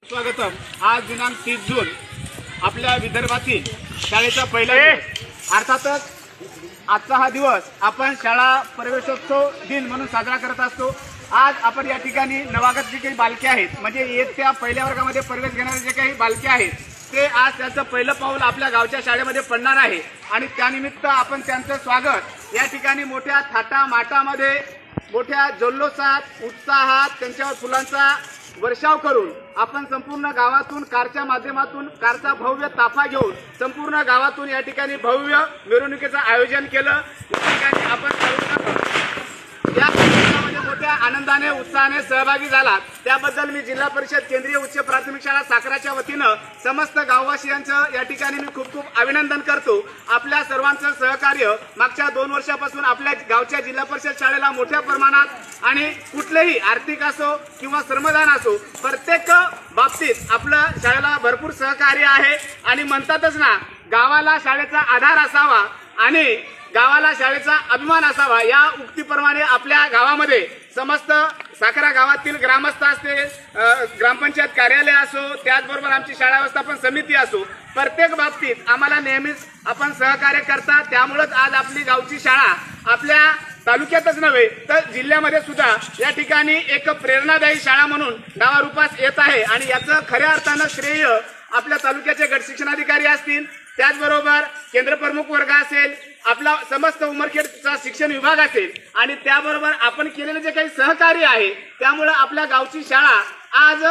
स्वागतम। आज दिनांक 30 जून आपल्या विदर्भातील शाळेचा पहिला दिवस। अर्थातच आजचा हा दिवस आपण शाळा प्रवेशोत्सव दिन म्हणून साजरा करत असतो। आज आपण या ठिकाणी नवागत जे काही बालके आहेत, म्हणजे इयत्ता पहिल्या वर्गामध्ये प्रवेश घेणारे जे काही बालके आहेत, ते आज त्यांचं पहिलं पाऊल आपल्या गावच्या शाळेमध्ये पडणार आहे आणि त्यानिमित्त आपण त्यांचं स्वागत या ठिकाणी मोठ्या थाटामाटामध्ये, मोठ्या जल्लोषात, उत्साहात त्यांच्यावर फुलांचा वर्षाव करून आपण संपूर्ण गावातून कारच्या माध्यमातून कारचा भव्य ताफा घेऊन संपूर्ण गावातून या ठिकाणी भव्य मिरवणुकीचं आयोजन केलं। या ठिकाणी आपण या कार्यक्रमामध्ये मोठ्या आनंदाने उत्साहाने सहभागी झाला, त्याबद्दल मी जिल्हा परिषद केंद्रीय उच्च प्राथमिक शाळा साखराच्या वतीनं समस्त गाववासियांचं या ठिकाणी मी खूप खूप अभिनंदन करतो। आपल्या सर्वांचं सहकार्य मागच्या 2 वर्षापासून आपल्या गावच्या जिल्हा परिषद शाळेला मोठ्या प्रमाणात आणि कुठलेही आर्थिक असो किंवा श्रमदान असो, प्रत्येक बाबतीत आपल्या शाळेला भरपूर सहकार्य आहे आणि म्हणतातच ना, गावाला शाळेचा आधार असावा आणि गावाला शाळेचा अभिमान असावा। या उक्तीप्रमाणे आपल्या गावामध्ये समस्त साखरा गावातील ग्रामस्थ असतील, ग्रामपंचायत कार्यालय असो, त्याचबरोबर आमची शाळा व्यवस्थापन समिती असो, प्रत्येक बाबतीत आम्हाला नेहमीच आपण सहकार्य करता। त्यामुळेच आज आपली गावची शाळा आपल्या तालुक्यातच नव्हे तर जिल्ह्यामध्ये सुद्धा या ठिकाणी एक प्रेरणादायी शाळा म्हणून नावारूपास येत आहे आणि याचं खऱ्या अर्थानं श्रेय आपल्या तालुक्याचे गट शिक्षणाधिकारी असतील, त्याचबरोबर केंद्र प्रमुख वर्ग असेल, आपला समस्त उमरखेडचा शिक्षण विभाग असेल आणि त्याबरोबर आपण केलेले जे काही सहकार्य आहे, त्यामुळे आपल्या गावची शाळा आज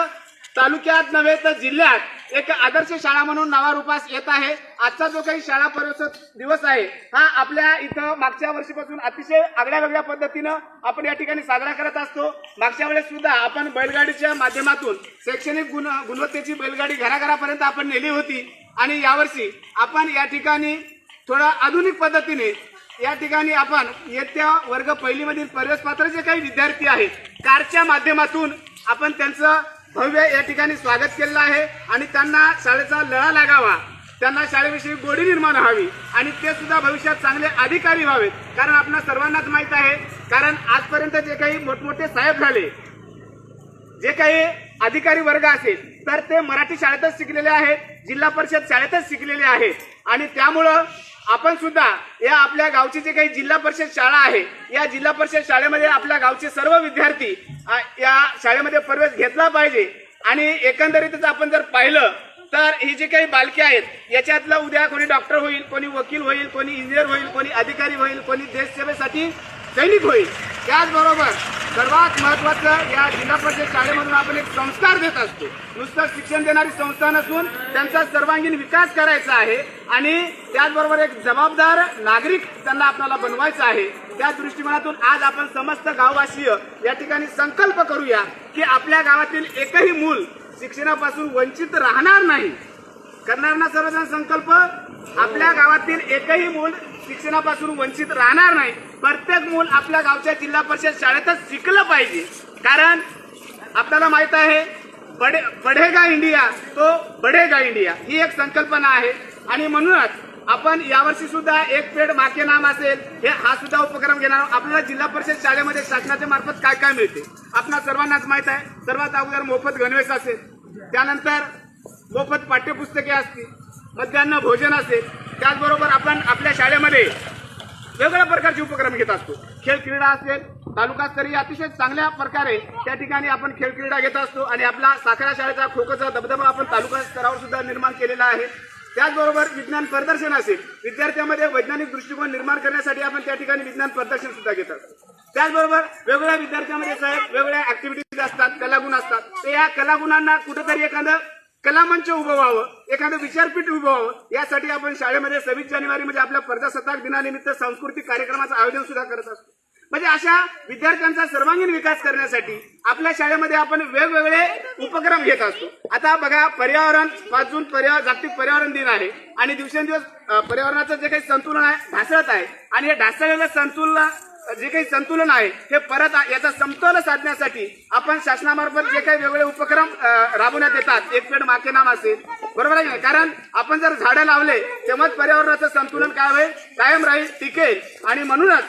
तालुक्यात नव्हे तर जिल्ह्यात एक आदर्श शाळा म्हणून नावारूपास येत आहे। आजचा जो काही शाळा प्रवेशोत्सव दिवस आहे, हा आपल्या इथं मागच्या वर्षीपासून अतिशय आगळ्या वेगळ्या पद्धतीनं आपण या ठिकाणी साजरा करत असतो। मागच्या वेळेस सुद्धा आपण बैलगाडीच्या माध्यमातून शैक्षणिक गुणवत्तेची बैलगाडी घराघरापर्यंत आपण नेली होती आणि यावर्षी आपण या ठिकाणी थोडा आधुनिक पद्धतीने या ठिकाणी आपण इयत्ता वर्ग पहिलीमधील प्रवेश पात्र जे काही विद्यार्थी आहेत, कारच्या माध्यमातून आपण त्यांचं भव्य या ठिकाणी स्वागत केलेलं आहे आणि त्यांना शाळेचा लळा लागावा, त्यांना शाळेविषयी गोडी निर्माण व्हावी आणि ते सुद्धा भविष्यात चांगले अधिकारी व्हावेत। कारण आपल्या सर्वांनाच माहित आहे, कारण आजपर्यंत जे काही मोठमोठे साहेब झाले, जे काही अधिकारी वर्ग असेल, तर ते मराठी शाळेतच शिकलेले आहेत, जिल्हा परिषद शाळेतच शिकलेले आहेत आणि त्यामुळं आपण सुद्धा या आपल्या गावची जे काही जिल्हा परिषद शाळा आहे, या जिल्हा परिषद शाळेमध्ये आपल्या गावचे सर्व विद्यार्थी या शाळेमध्ये प्रवेश घेतला पाहिजे। आणि एकंदरीतच आपण जर पाहिलं तर ही जी काही बालके आहेत, याच्यातलं उद्या कोणी डॉक्टर होईल, कोणी वकील होईल, कोणी इंजिनियर होईल, कोणी अधिकारी होईल, कोणी देशसेवेसाठी सैनिक होईल। त्याचबरोबर सर्वात महत्त्वाचं, या जिल्हा परिषद शाळेमधून आपण एक संस्कार देत असतो। नुसतं शिक्षण देणारी संस्था नसून त्यांचा सर्वांगीण विकास करायचा आहे आणि त्याचबरोबर एक जबाबदार नागरिक त्यांना आपल्याला बनवायचं आहे। त्या दृष्टिकोनातून आज आपण समस्त गाववासीय या ठिकाणी संकल्प करूया की आपल्या गावातील एकही मूल शिक्षणापासून वंचित राहणार नाही। करणार ना सर्वजण संकल्प? आपल्या गावातील एकही मूल शिक्षणापासून वंचित राहणार नाही। प्रत्येक मूल आपल्या गावच्या जिल्हा परिषद शाळेतच शिकलं पाहिजे। कारण आपल्याला माहित आहे, पढेगा इंडिया तो बढ़ेगा इंडिया ही एक संकल्पना आहे आणि म्हणूनच आपण यावर्षी सुद्धा एक पेड माँ के नाम असेल, हा सुद्धा उपक्रम घेणार आहोत। आपल्याला जिल्हा परिषद शाळेमध्ये शासनाच्या मार्फत काय काय मिळते आपल्या सर्वांनाच माहित आहे। सर्वात अगोदर मोफत गणवेश असेल, त्यानंतर मोफत पाठ्यपुस्तके असतील, मध्यान्ह भोजन असेल, त्याचबरोबर आपण आपल्या शाळेमध्ये वेगवेगळ्या प्रकारचे उपक्रम घेत असतो। खेळ क्रीडा असेल, तालुकास्तरीय अतिशय चांगल्या प्रकारे त्या ठिकाणी आपण खेळ क्रीडा घेत असतो आणि आपला साखरा शाळेचा खो खोचा दबदबा आपण तालुका स्तरावर सुद्धा निर्माण केलेला आहे। त्याचबरोबर विज्ञान प्रदर्शन असेल, विद्यार्थ्यांमध्ये वैज्ञानिक दृष्टिकोन निर्माण करण्यासाठी आपण त्या ठिकाणी विज्ञान प्रदर्शन सुद्धा घेत असतो। त्याचबरोबर वेगवेगळ्या विद्यार्थ्यांमध्ये साहेब वेगवेगळ्या ऍक्टिव्हिटीज असतात, कलागुण असतात, तर या कलागुणांना कुठेतरी एखादं कलामंच उभं व्हावं, एखादं विचारपीठ उभं व्हावं, यासाठी आपण शाळेमध्ये 26 जानेवारी म्हणजे आपल्या प्रजासत्ताक दिनानिमित्त सांस्कृतिक कार्यक्रमाचं आयोजन सुद्धा करत असतो। म्हणजे अशा विद्यार्थ्यांचा सर्वांगीण विकास करण्यासाठी आपल्या शाळेमध्ये आपण वेगवेगळे उपक्रम घेत असतो। आता बघा, पर्यावरण 5 जून जागतिक पर्यावरण दिन आहे आणि दिवसेंदिवस पर्यावरणाचं जे काही संतुलन आहे ढासळत आहे आणि हे ढासळलेलं जे काही संतुलन आहे हे परत याचा समतोल साधण्यासाठी आपण शासनामार्फत जे काही वेगवेगळे उपक्रम राबवण्यात येतात, एक पेड माँ के नाम असेल, बरोबर आहे। कारण आपण जर झाडं लावले तेव्हाच पर्यावरणाचं संतुलन काय होईल, कायम राहील, टिकेल आणि म्हणूनच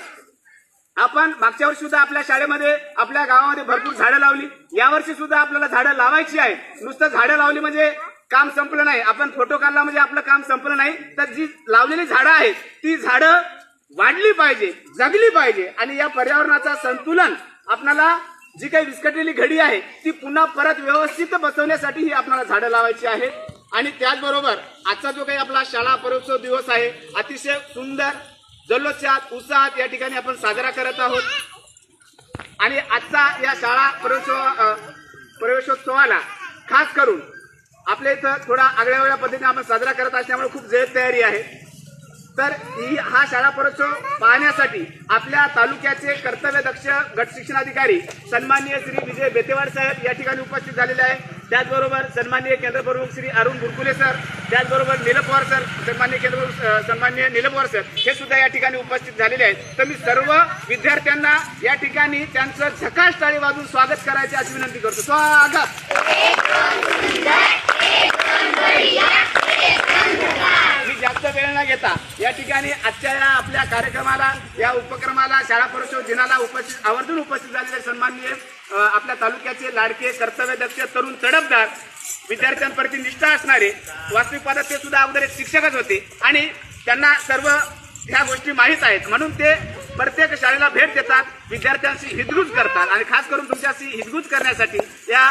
आपण मागच्या वर्षी सुद्धा आपल्या शाळेमध्ये आपल्या गावामध्ये भरपूर झाडं लावली. यावर्षी सुद्धा आपल्याला झाडं लावायची आहे. नुसतं झाडं लावली म्हणजे काम संपलं नाही, आपण फोटो काढला म्हणजे आपलं काम संपलं नाही. तर जी लावलेली झाडं आहेत ती झाडं वाढली पाहिजे, जगली पाहिजे आणि या पर्यावरणाचा संतुलन आपल्याला जी काही विस्कटलेली घडी आहे ती पुन्हा परत व्यवस्थित बसवण्यासाठी ही आपल्याला झाडं लावायची आहेत. आणि त्याचबरोबर आजचा जो काही आपला शाळा पर्वोत्सव दिवस आहे अतिशय सुंदर जल्लोषात उत्साहात या ठिकाणी आपण साजरा करत आहोत. आणि आजचा या शाळा प्रवेशोत्सवाला खास करून आपल्या इथं थोडा आगळ्या वेगळ्या पद्धतीने आपण साजरा करत असल्यामुळे खूप जय्यत तयारी आहे. तर हा शाळा पर्वोत्सव पाहण्यासाठी आपल्या तालुक्याचे कर्तव्यदक्ष गट शिक्षणाधिकारी सन्माननीय श्री विजय बेतेवाड साहेब या ठिकाणी उपस्थित झालेले आहे. त्याचबरोबर सन्माननीय केंद्र प्रमुख श्री अरुण बुरकुले सर, त्याचबरोबर नीलम पवार सर, सन्माननीय नीलम पवार सर हे सुद्धा या ठिकाणी उपस्थित झालेले आहेत. तर मी सर्व विद्यार्थ्यांना या ठिकाणी त्यांचं झकास टाळी वाजून स्वागत करायची अशी विनंती करतो. स्वागत. मी जास्त वेळ न घेता या ठिकाणी आजच्या या आपल्या कार्यक्रमाला या उपक्रमाला शाळा पर्वोत्सव दिनाला आवर्जून उपस्थित झालेले सन्माननीय आपल्या तालुक्याचे लाडके कर्तव्यदक्ष तरुण तडफदार विद्यार्थ्यांप्रती निष्ठा असणारे वास्तविक पाहतात ते सुद्धा अगोदर एक शिक्षकच होते आणि त्यांना सर्व ह्या गोष्टी माहीत आहेत म्हणून ते प्रत्येक शाळेला भेट देतात, विद्यार्थ्यांशी हितगुज करतात आणि खास करून तुमच्याशी हितगुज करण्यासाठी या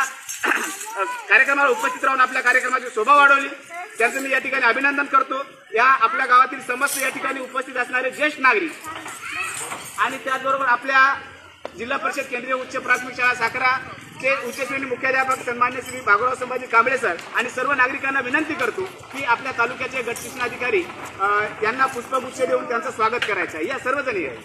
कार्यक्रमाला उपस्थित राहून आपल्या कार्यक्रमाची शोभा वाढवली. त्यांचं मी या ठिकाणी अभिनंदन करतो. या आपल्या गावातील समस्त या ठिकाणी उपस्थित असणारे ज्येष्ठ नागरिक आणि त्याचबरोबर आपल्या जिल्हा परिषद केंद्रीय उच्च प्राथमिक शाळा साखराचे उच्च श्रेणी मुख्याध्यापक सन्मान्य श्री बाबूराव संभाजी कांबळे सर आणि सर्व नागरिकांना विनंती करतो की आपल्या तालुक्याचे गट शिक्षणाधिकारी यांना पुष्पगुच्छ देऊन त्यांचं स्वागत करायचं आहे. या सर्वजणी आहे.